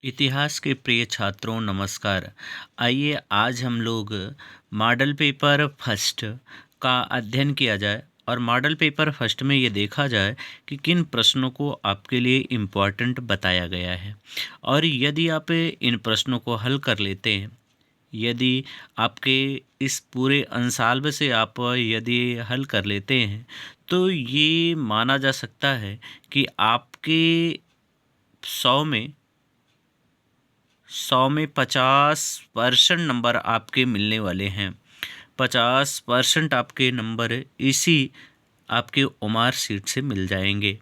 इतिहास के प्रिय छात्रों नमस्कार। आइए आज हम लोग मॉडल पेपर फर्स्ट का अध्ययन किया जाए और मॉडल पेपर फर्स्ट में ये देखा जाए कि किन प्रश्नों को आपके लिए इम्पोर्टेंट बताया गया है और यदि आप इन प्रश्नों को हल कर लेते हैं, यदि आपके इस पूरे अंसाल्ब से आप यदि हल कर लेते हैं तो ये माना जा सकता है कि आपके 100 में 50% नंबर आपके मिलने वाले हैं। 50% आपके नंबर इसी आपके ओमार सीट से मिल जाएंगे।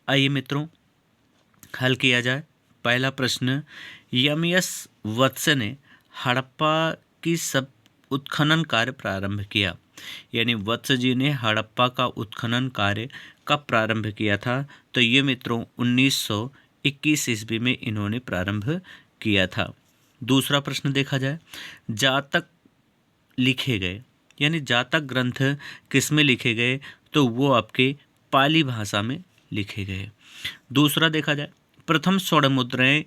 आइए मित्रों, हल किया जाए। पहला प्रश्न, यमयस वत्स ने हड़प्पा की सब उत्खनन कार्य प्रारंभ किया। यानी वत्स जी ने हड़प्पा का उत्खनन कार्य कब प्रारंभ किया था? तो ये मित्रों 1921 ईस्वी में इन्होंने प्रारंभ किया था। दूसरा प्रश्न देखा जाए, जातक लिखे गए, यानी जातक ग्रंथ किस में लिखे गए? तो वो आपके पाली भाषा में लिखे गए। दूसरा देखा जाए, प्रथम स्वर्ण मुद्राएं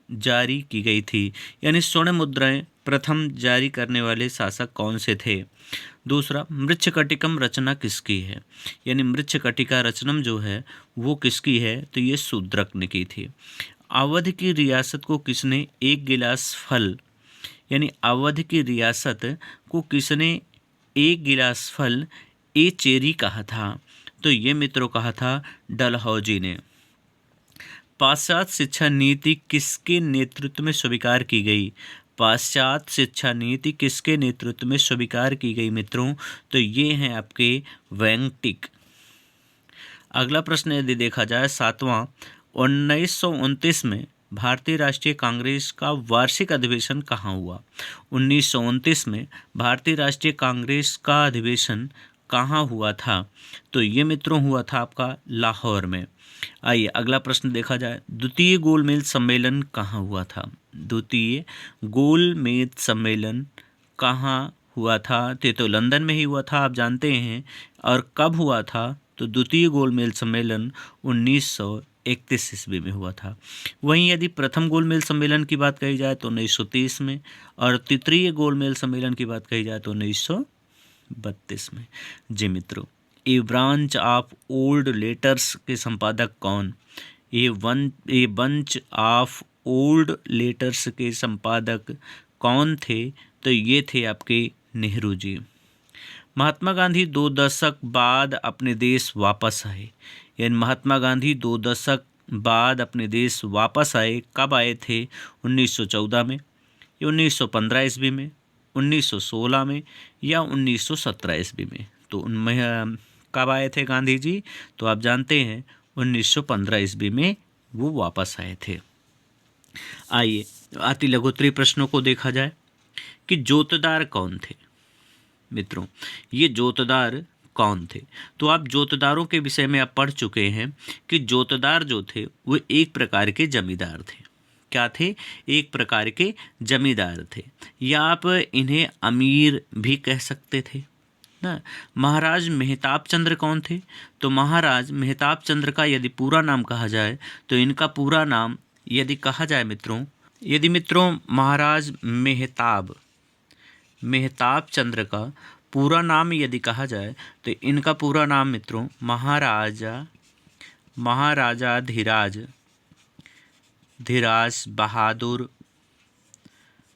जारी की गई थी, यानी स्वर्ण मुद्राएं प्रथम जारी करने वाले शासक कौन से थे? दूसरा, मृच्छकटिकम रचना किसकी है? यानी मृच्छकटिका रचनम जो है वो किसकी है? तो ये शूद्रक ने की थी। अवध की रियासत को किसने एक गिलास फल, यानी अवध की रियासत को किसने एक गिलास फल ए चेरी कहा था? तो ये मित्रों कहा था डलहौजी ने। पाश्चात्य शिक्षा नीति किसके नेतृत्व में स्वीकार की गई? पाश्चात्य शिक्षा नीति किसके नेतृत्व में स्वीकार की गई मित्रों? तो ये हैं आपके वेंगटिक। अगला प्रश्न यदि देखा जाए, सातवां, 1929 में भारतीय राष्ट्रीय कांग्रेस का वार्षिक अधिवेशन कहाँ हुआ? 1929 में भारतीय राष्ट्रीय कांग्रेस का अधिवेशन कहाँ हुआ था? तो ये मित्रों हुआ था आपका लाहौर में। आइए अगला प्रश्न देखा जाए, द्वितीय गोलमेज सम्मेलन कहाँ हुआ था? द्वितीय गोलमेज सम्मेलन कहाँ हुआ था? तो लंदन में ही हुआ था, आप जानते हैं। और कब हुआ था? तो द्वितीय गोलमेज सम्मेलन 1931 ईस्वी में हुआ था। वहीं यदि प्रथम गोलमेज सम्मेलन की बात कही जाए तो 1930 में, और तृतीय गोलमेज सम्मेलन की बात कही जाए तो 1932 में। जी मित्रों, ए ब्रांच ऑफ ओल्ड लेटर्स के संपादक कौन? A bunch of old letters के संपादक कौन थे? तो ये थे आपके नेहरू जी। महात्मा गांधी 2 दशक बाद अपने देश वापस आए, यानी महात्मा गांधी 2 दशक बाद अपने देश वापस आए। कब आए थे? 1914 में, या 1915 ईस्वी में, 1916 में, या 1917 ईस्वी में? तो उनमें कब आए थे गांधी जी? तो आप जानते हैं 1915 ईस्वी में वो वापस आए थे। आइए अति लघुत्तरी प्रश्नों को देखा जाए कि जोतदार कौन थे मित्रों। ये जोतदार कौन थे? तो आप जोतदारों के विषय में आप पढ़ चुके हैं कि जोतदार जो थे वो एक प्रकार के जमींदार थे। क्या थे? एक प्रकार के जमींदार थे, या आप इन्हें अमीर भी कह सकते थे ना। महाराज मेहताब चंद्र कौन थे? तो महाराज मेहताब चंद्र का यदि पूरा नाम कहा जाए तो इनका पूरा नाम यदि कहा जाए मित्रों, यदि मित्रों महाराज मेहताब चंद्र का पूरा नाम यदि कहा जाए तो इनका पूरा नाम मित्रों महाराजा धीराज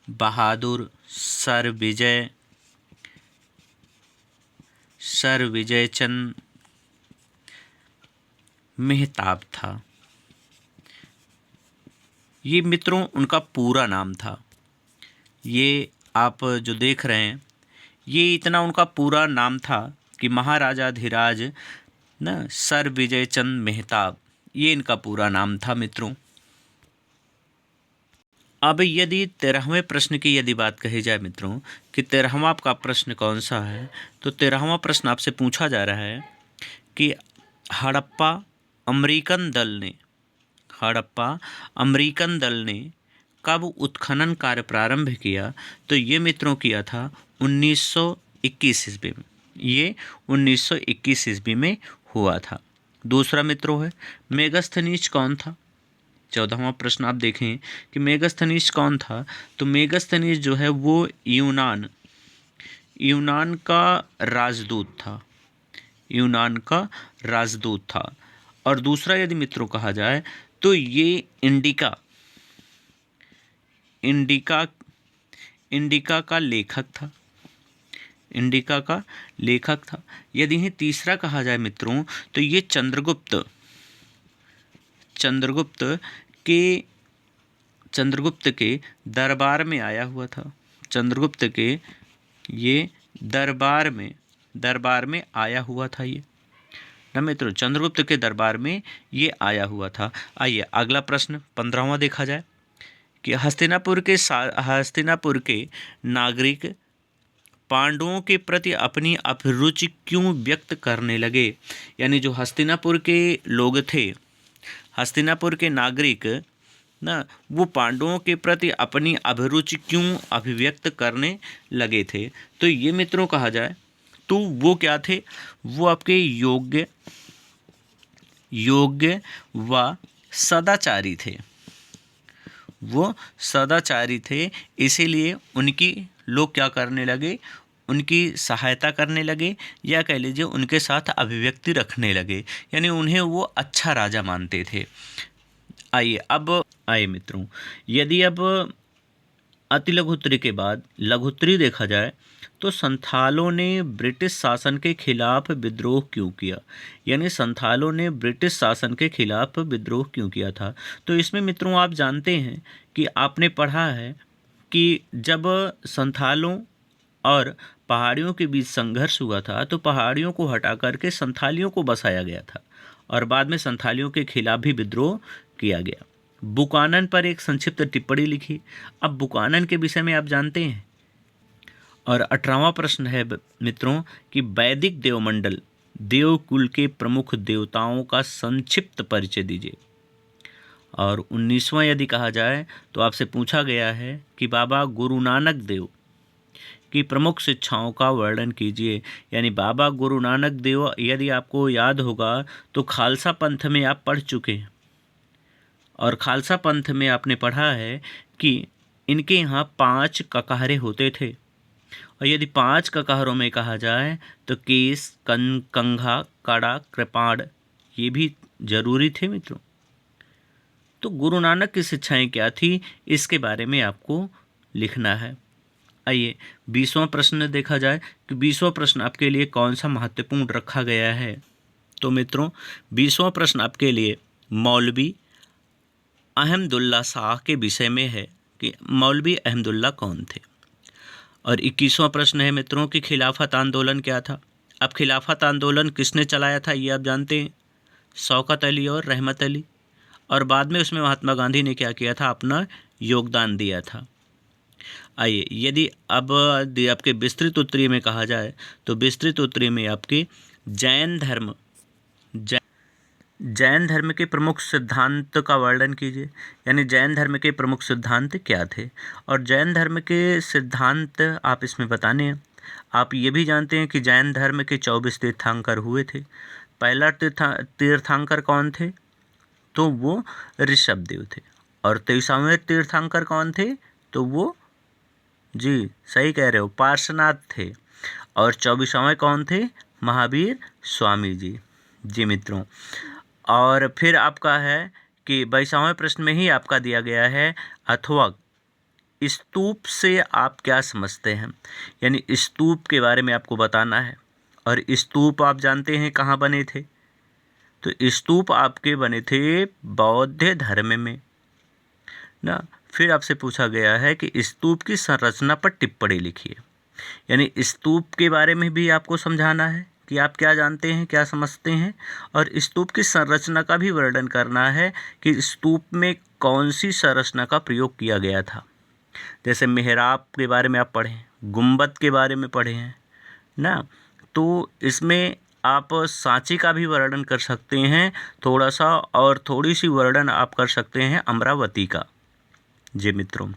बहादुर सर विजय चंद मेहताब था। ये मित्रों उनका पूरा नाम था। ये आप जो देख रहे हैं, ये इतना उनका पूरा नाम था कि महाराजा धीराज ना सर विजय चंद मेहताब, ये इनका पूरा नाम था मित्रों। अब यदि 13वें प्रश्न की यदि बात कही जाए मित्रों कि 13वां आपका प्रश्न कौन सा है, तो 13वां प्रश्न आपसे पूछा जा रहा है कि हड़प्पा अमेरिकन दल ने कब उत्खनन कार्य प्रारंभ किया? तो ये मित्रों किया था 1921 ईस्वी में। ये 1921 ईस्वी में हुआ था। दूसरा मित्रों है, मेगास्थनीज कौन था? 14वां प्रश्न आप देखें कि मेगास्थनीज कौन था, तो मेगास्थनीज जो है वो यूनान का राजदूत था, यूनान का राजदूत था। और दूसरा यदि मित्रों कहा जाए तो ये इंडिका का लेखक था, इंडिका का लेखक था। यदि ही तीसरा कहा जाए मित्रों तो ये चंद्रगुप्त के दरबार में आया हुआ था, चंद्रगुप्त के ये दरबार में आया हुआ था ये ना मित्रों, चंद्रगुप्त के दरबार में ये आया हुआ था। आइए अगला प्रश्न 15वां देखा जाए कि हस्तिनापुर के नागरिक पांडवों के प्रति अपनी अभिरुचि क्यों व्यक्त करने लगे। यानी जो हस्तिनापुर के लोग थे, हस्तिनापुर के नागरिक ना, वो पांडवों के प्रति अपनी अभिरुचि क्यों अभिव्यक्त करने लगे थे। तो ये मित्रों कहा जाए तो वो क्या थे, वो आपके योग्य व सदाचारी थे, वो सदाचारी थे। इसीलिए उनकी लोग क्या करने लगे, उनकी सहायता करने लगे, या कह लीजिए उनके साथ अभिव्यक्ति रखने लगे, यानी उन्हें वो अच्छा राजा मानते थे। आइए मित्रों, यदि अब अति लघुत्तरी के बाद लघुत्तरी देखा जाए तो संथालों ने ब्रिटिश शासन के खिलाफ विद्रोह क्यों किया। यानी संथालों ने ब्रिटिश शासन के खिलाफ विद्रोह क्यों किया था। तो इसमें मित्रों आप जानते हैं कि आपने पढ़ा है कि जब संथालों और पहाड़ियों के बीच संघर्ष हुआ था तो पहाड़ियों को हटा करके संथालियों को बसाया गया था और बाद में संथालियों के खिलाफ भी विद्रोह किया गया। बुकानन पर एक संक्षिप्त टिप्पणी लिखी। अब बुकानन के विषय में आप जानते हैं। और 18वां प्रश्न है मित्रों कि वैदिक देवमंडल देवकुल के प्रमुख देवताओं का संक्षिप्त परिचय दीजिए। और 19वां यदि कहा जाए तो आपसे पूछा गया है कि बाबा गुरु नानक देव की प्रमुख शिक्षाओं का वर्णन कीजिए। यानी बाबा गुरु नानक देव, यदि आपको याद होगा तो खालसा पंथ में आप पढ़ चुके हैं, और खालसा पंथ में आपने पढ़ा है कि इनके यहाँ 5 ककारे होते थे। और यदि 5 ककारों में कहा जाए तो केस, कंघा, कड़ा, कृपाण ये भी जरूरी थे मित्रों। तो गुरु नानक की शिक्षाएं क्या थी, इसके बारे में आपको लिखना है। आइए 20वां प्रश्न देखा जाए कि 20वां प्रश्न आपके लिए कौन सा महत्वपूर्ण रखा गया है। तो मित्रों 20वां प्रश्न आपके लिए मौलवी अहमदुल्ला शाह के विषय में है कि मौलवी अहमदुल्ला कौन थे। और 21वां प्रश्न है मित्रों कि खिलाफत आंदोलन क्या था। अब खिलाफत आंदोलन किसने चलाया था ये आप जानते हैं, शौकत अली और रहमत अली। और बाद में उसमें महात्मा गांधी ने क्या किया था, अपना योगदान दिया था। आइए यदि अब आपके विस्तृत उत्तरीय में कहा जाए तो विस्तृत उत्तरीय में आपके जैन धर्म के प्रमुख सिद्धांत का वर्णन कीजिए। यानी जैन धर्म के प्रमुख सिद्धांत क्या थे। और जैन धर्म के सिद्धांत आप इसमें बताने हैं। आप ये भी जानते हैं कि जैन धर्म के 24 तीर्थंकर हुए थे। पहला तीर्थंकर कौन थे, तो वो ऋषभदेव थे। और 23वें तीर्थंकर कौन थे, तो वो जी सही कह रहे हो, पार्श्वनाथ थे। और 24वें कौन थे, महावीर स्वामी जी मित्रों। और फिर आपका है कि 22वें प्रश्न में ही आपका दिया गया है अथवा स्तूप से आप क्या समझते हैं। यानी स्तूप के बारे में आपको बताना है। और स्तूप आप जानते हैं कहाँ बने थे, तो स्तूप आपके बने थे बौद्ध धर्म में ना। फिर आपसे पूछा गया है कि स्तूप की संरचना पर टिप्पणी लिखिए। यानी स्तूप के बारे में भी आपको समझाना है कि आप क्या जानते हैं, क्या समझते हैं। और स्तूप की संरचना का भी वर्णन करना है कि स्तूप में कौन सी संरचना का प्रयोग किया गया था। जैसे मेहराब के बारे में आप पढ़ें, गुंबद के बारे में पढ़े हैं ना। तो इसमें आप सांची का भी वर्णन कर सकते हैं थोड़ा सा, और थोड़ी सी वर्णन आप कर सकते हैं अमरावती का जी मित्रों।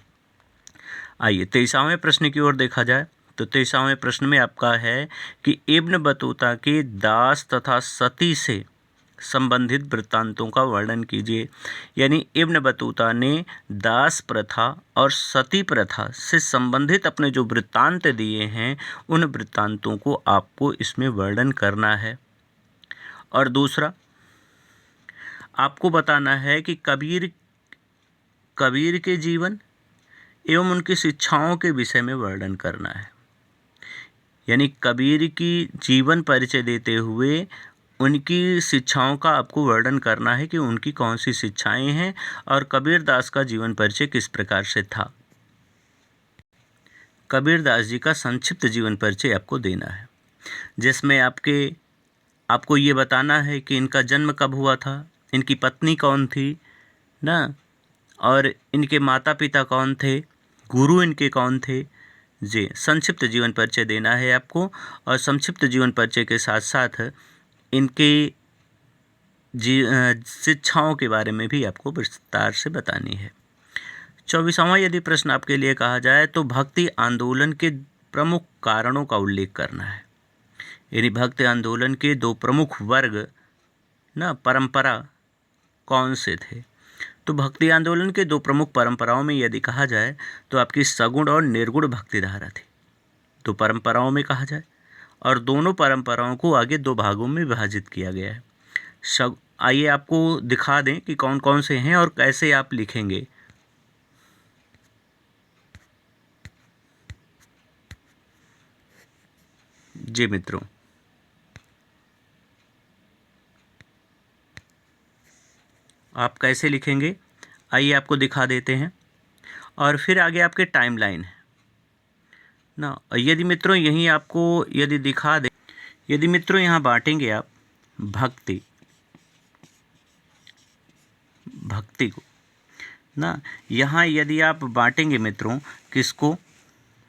आइए 23वें प्रश्न की ओर देखा जाए तो 23वें प्रश्न में आपका है कि इब्न बतूता के दास तथा सती से संबंधित वृत्तांतों का वर्णन कीजिए। यानी इब्न बतूता ने दास प्रथा और सती प्रथा से संबंधित अपने जो वृत्तांत दिए हैं उन वृत्तांतों को आपको इसमें वर्णन करना है। और दूसरा, आपको बताना है कि कबीर के जीवन एवं उनकी शिक्षाओं के विषय में वर्णन करना है। यानी कबीर की जीवन परिचय देते हुए उनकी शिक्षाओं का आपको वर्णन करना है कि उनकी कौन सी शिक्षाएं हैं और कबीर दास का जीवन परिचय किस प्रकार से था। कबीर दास जी का संक्षिप्त जीवन परिचय आपको देना है, जिसमें आपको ये बताना है कि इनका जन्म कब हुआ था, इनकी पत्नी कौन थी ना, और इनके माता पिता कौन थे, गुरु इनके कौन थे। जी, संक्षिप्त जीवन परिचय देना है आपको। और संक्षिप्त जीवन परिचय के साथ साथ इनके शिक्षाओं के बारे में भी आपको विस्तार से बतानी है। 24वां यदि प्रश्न आपके लिए कहा जाए तो भक्ति आंदोलन के प्रमुख कारणों का उल्लेख करना है। यानी भक्ति आंदोलन के दो प्रमुख वर्ग ना परंपरा कौन से थे। तो भक्ति आंदोलन के दो प्रमुख परंपराओं में यदि कहा जाए तो आपकी सगुण और निर्गुण भक्ति धारा थी, दो परंपराओं में कहा जाए। और दोनों परंपराओं को आगे दो भागों में विभाजित किया गया है। आइए आपको दिखा दें कि कौन कौन से हैं और कैसे आप लिखेंगे। जी मित्रों, आप कैसे लिखेंगे आइए आपको दिखा देते हैं। और फिर आगे आपके टाइमलाइन है ना। यदि मित्रों यहीं आपको यदि दिखा दे, यदि मित्रों यहाँ बांटेंगे आप भक्ति को ना, यहाँ यदि आप बांटेंगे मित्रों किसको,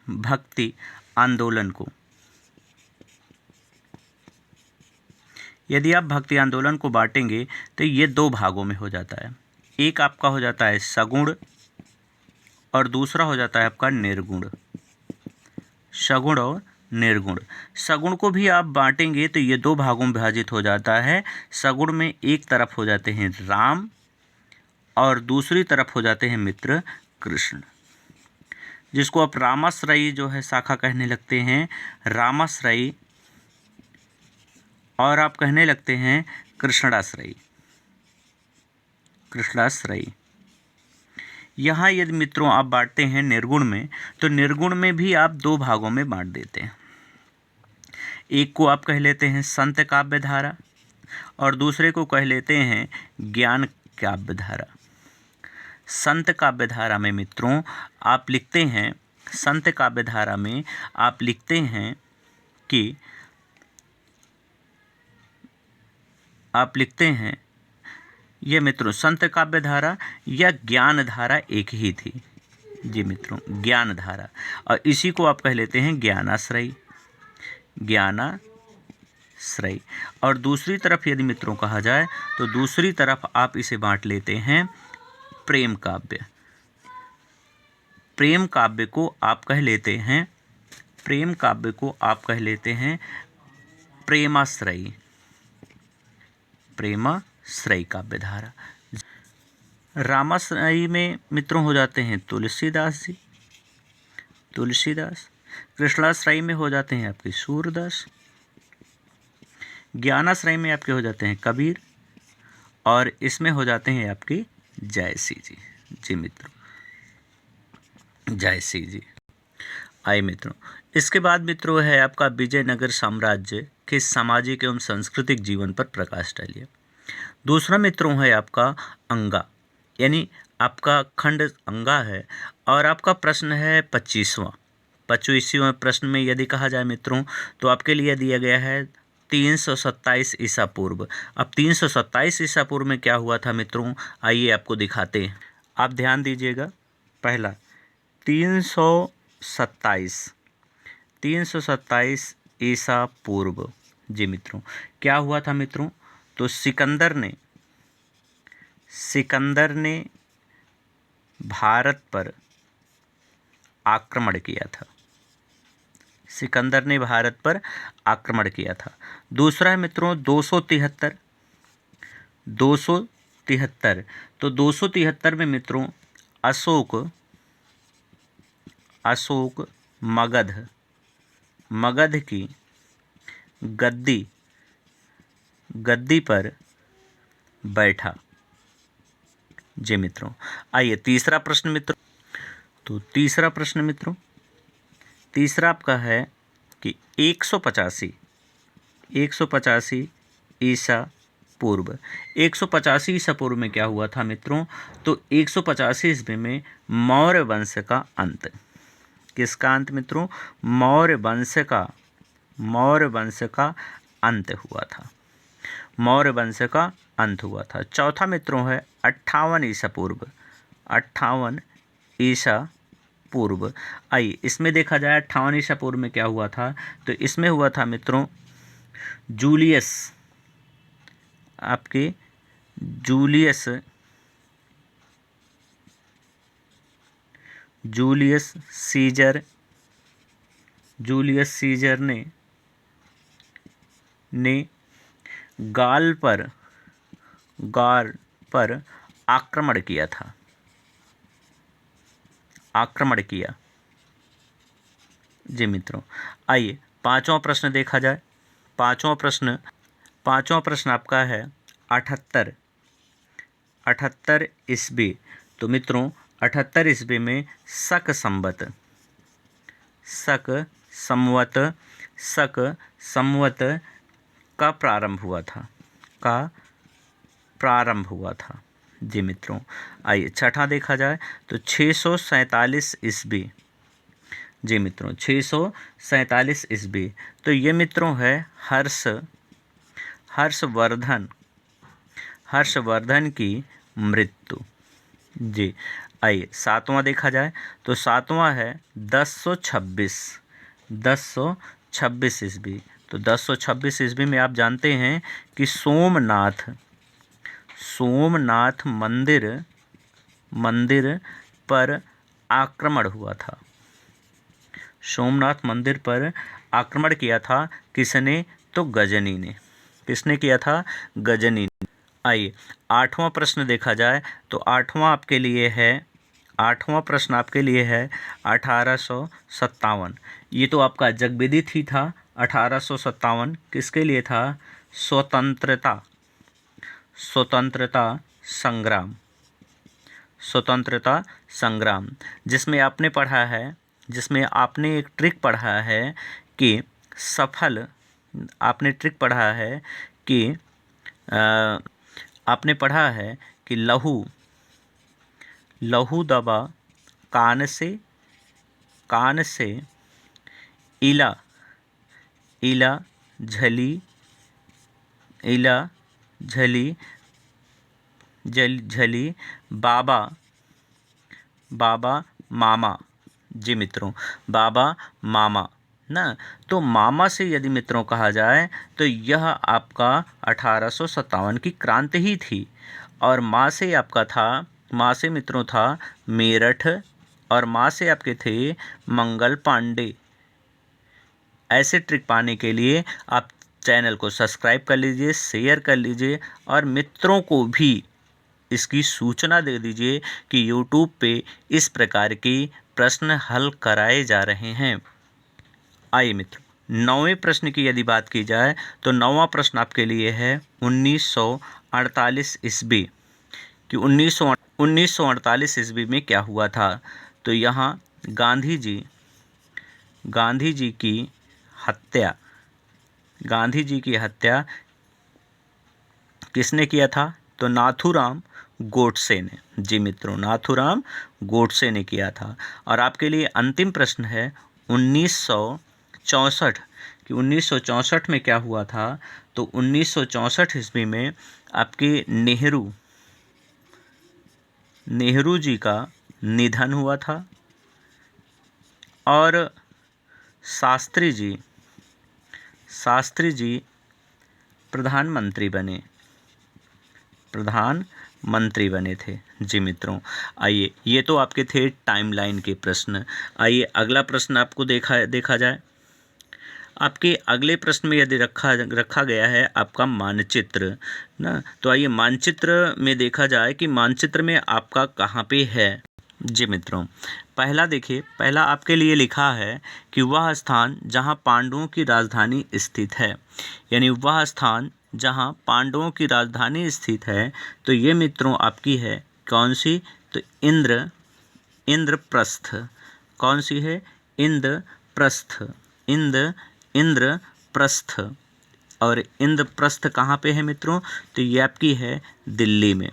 भक्ति आंदोलन को, यदि आप भक्ति आंदोलन को बांटेंगे तो ये दो भागों में हो जाता है। एक आपका हो जाता है सगुण और दूसरा हो जाता है आपका निर्गुण। सगुण और निर्गुण। सगुण को भी आप बांटेंगे तो ये दो भागों में विभाजित हो जाता है। सगुण में एक तरफ हो जाते हैं राम और दूसरी तरफ हो जाते हैं मित्र कृष्ण, जिसको आप रामाश्रयी जो है शाखा कहने लगते हैं, रामाश्रयी, और आप कहने लगते हैं कृष्णाश्रयी। यहाँ यदि मित्रों आप बांटते हैं निर्गुण में, तो निर्गुण में भी आप दो भागों में बांट देते हैं। एक को आप कह लेते हैं संत काव्य धारा और दूसरे को कह लेते हैं ज्ञान काव्य धारा। संत काव्य धारा में मित्रों आप लिखते हैं, संत काव्य धारा में आप लिखते हैं कि आप लिखते हैं ये मित्रों संत काव्य धारा या ज्ञान धारा एक ही थी। जी मित्रों, ज्ञान धारा, और इसी को आप कह लेते हैं ज्ञानाश्रयी। और दूसरी तरफ यदि मित्रों कहा जाए तो दूसरी तरफ आप इसे बांट लेते हैं प्रेम काव्य। प्रेम काव्य को आप कह लेते हैं प्रेमाश्रयी काव्य धारा। रामाश्रयी में मित्रों हो जाते हैं तुलसीदास। कृष्णाश्रयी में हो जाते हैं आपके सूरदास। ज्ञानाश्रयी में आपके हो जाते हैं कबीर, और इसमें हो जाते हैं आपके जयसी जी। जी मित्रों, जयसी जी। आइए मित्रों, इसके बाद मित्रों है आपका विजयनगर साम्राज्य के सामाजिक एवं सांस्कृतिक जीवन पर प्रकाश डालिए। दूसरा मित्रों है आपका अंगा, यानी आपका खंड अंगा है। और आपका प्रश्न है 25वां प्रश्न में यदि कहा जाए मित्रों तो आपके लिए दिया गया है 327 ईसा पूर्व। अब 327 ईसा पूर्व में क्या हुआ था मित्रों, आइए आपको दिखाते हैं। आप ध्यान दीजिएगा। पहला 327 ईसा पूर्व। जी मित्रों, क्या हुआ था मित्रों, तो सिकंदर ने भारत पर आक्रमण किया था। दूसरा है मित्रों 273 273। तो 273 में मित्रों अशोक मगध की गद्दी पर बैठा। जी मित्रों, आइए तीसरा प्रश्न मित्रों। तो तीसरा प्रश्न मित्रों, तीसरा आपका है कि 185 ईसा पूर्व 185 ईसा पूर्व में क्या हुआ था मित्रों? तो 185 ईस्वी में मौर्य वंश का अंत। किसका अंत मित्रों? मौर्य वंश का अंत हुआ था। मौर्य वंश का अंत हुआ था। चौथा मित्रों है 58 ईसा पूर्व। 58 ईसा पूर्व। आइए इसमें देखा जाए 58 ईसा पूर्व में क्या हुआ था। तो इसमें हुआ था मित्रों जूलियस सीजर ने गाल पर आक्रमण किया। जी मित्रों, आइए पांचवा प्रश्न देखा जाए। पांचवा प्रश्न आपका है 78 ईस्वी। तो मित्रों 78 ईस्वी में शक संवत का प्रारंभ हुआ था। जी मित्रों, आइए छठा देखा जाए तो 647 ईस्वी। जी मित्रों 647 ईस्वी। तो ये मित्रों है हर्षवर्धन की मृत्यु। जी, आइए सातवां देखा जाए तो सातवां है 1026 ईस्वी। तो 1026 ईस्वी में आप जानते हैं कि सोमनाथ मंदिर पर आक्रमण हुआ था। सोमनाथ मंदिर पर आक्रमण किया था किसने? तो गजनी ने। किसने किया था? गजनी ने। आइए आठवां प्रश्न देखा जाए तो आठवां प्रश्न आपके लिए है 1857। ये तो आपका जगविदित ही था। 1857 किसके लिए था? स्वतंत्रता संग्राम। जिसमें आपने एक ट्रिक पढ़ा है कि आपने पढ़ा है कि लहू दबा कान से इला झली बाबा मामा। जी मित्रों, बाबा मामा ना। तो मामा से यदि मित्रों कहा जाए तो यह आपका 1857 की क्रांति ही थी। और माँ से मित्रों था मेरठ, और माँ से आपके थे मंगल पांडे। ऐसे ट्रिक पाने के लिए आप चैनल को सब्सक्राइब कर लीजिए, शेयर कर लीजिए और मित्रों को भी इसकी सूचना दे दीजिए कि YouTube पे इस प्रकार के प्रश्न हल कराए जा रहे हैं। आइए मित्रों, 9वें प्रश्न की यदि बात की जाए तो 9वां प्रश्न आपके लिए है 1948 ईस्वी कि 1948 ईस्वी में क्या हुआ था। तो यहाँ गांधी जी की हत्या किसने किया था? तो नाथूराम गोडसे ने। जी मित्रों, नाथूराम गोडसे ने किया था। और आपके लिए अंतिम प्रश्न है 1964 कि 1964 में क्या हुआ था। तो 1964 ईस्वी में आपके नेहरू जी का निधन हुआ था और शास्त्री जी प्रधानमंत्री बने थे। जी मित्रों, आइए ये तो आपके थे टाइमलाइन के प्रश्न। आइए अगला प्रश्न आपको देखा जाए। आपके अगले प्रश्न में यदि रखा गया है आपका मानचित्र ना, तो आइए मानचित्र में देखा जाए कि मानचित्र में आपका कहाँ पे है। जी मित्रों, पहला देखिए, पहला आपके लिए लिखा है कि वह स्थान जहाँ पांडवों की राजधानी स्थित है, यानी वह स्थान जहाँ पांडवों की राजधानी स्थित है, तो ये मित्रों आपकी है कौन सी, तो इंद्रप्रस्थ। कौन सी है, इंद्रप्रस्थ, इंद्रप्रस्थ। और इंद्रप्रस्थ कहाँ पे है मित्रों, तो ये आपकी है दिल्ली में।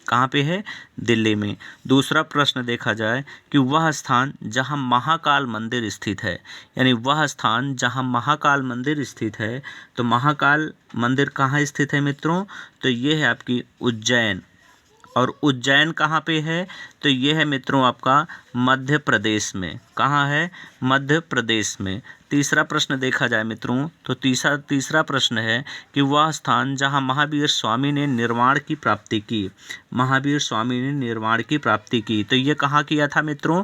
कहाँ पे है, दिल्ली में। दूसरा प्रश्न देखा जाए कि वह स्थान जहाँ महाकाल मंदिर स्थित है, यानी वह स्थान जहाँ महाकाल मंदिर स्थित है, तो महाकाल मंदिर कहाँ स्थित है मित्रों, तो ये है आपकी उज्जैन। और उज्जैन कहाँ पे है, तो ये है मित्रों आपका मध्य प्रदेश में। कहाँ है, मध्य प्रदेश में। तीसरा प्रश्न देखा जाए मित्रों, तो तीसरा प्रश्न है कि वह स्थान जहाँ महावीर स्वामी ने निर्वाण की प्राप्ति की, महावीर स्वामी ने निर्वाण की प्राप्ति की, तो ये कहाँ किया था मित्रों,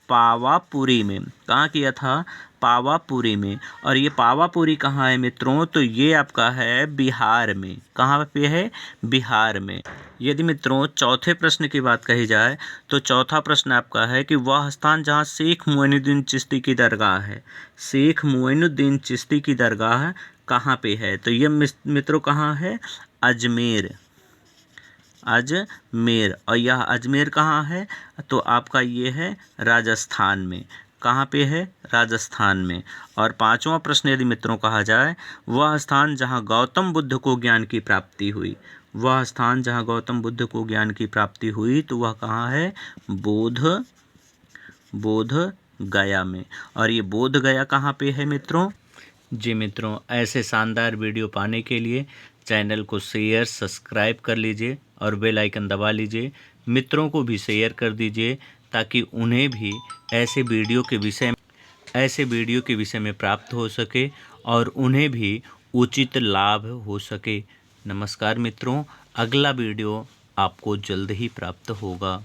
पावापुरी में। कहाँ किया था, पावापुरी में। और ये पावापुरी कहाँ है मित्रों, तो ये आपका है बिहार में। कहाँ पे है, बिहार में। यदि मित्रों चौथे प्रश्न की बात कही जाए, तो चौथा प्रश्न आपका है कि वह स्थान जहाँ शेख मोइनुद्दीन चिश्ती की दरगाह है, शेख मोइनुद्दीन चिश्ती की दरगाह कहाँ पे है, तो ये मित्रों कहाँ है, अजमेर, अजमेर। और यह अजमेर कहाँ है, तो आपका ये है राजस्थान में। कहाँ पे है, राजस्थान में। और पांचवा प्रश्न यदि मित्रों कहा जाए, वह स्थान जहाँ गौतम बुद्ध को ज्ञान की प्राप्ति हुई, वह स्थान जहाँ गौतम बुद्ध को ज्ञान की प्राप्ति हुई, तो वह कहाँ है, बोध गया में। और ये बोध गया कहाँ पे है मित्रों। जी मित्रों, ऐसे शानदार वीडियो पाने के लिए चैनल को शेयर सब्सक्राइब कर लीजिए और बेल आइकन दबा लीजिए। मित्रों को भी शेयर कर दीजिए ताकि उन्हें भी ऐसे वीडियो के विषय में प्राप्त हो सके और उन्हें भी उचित लाभ हो सके। नमस्कार मित्रों, अगला वीडियो आपको जल्द ही प्राप्त होगा।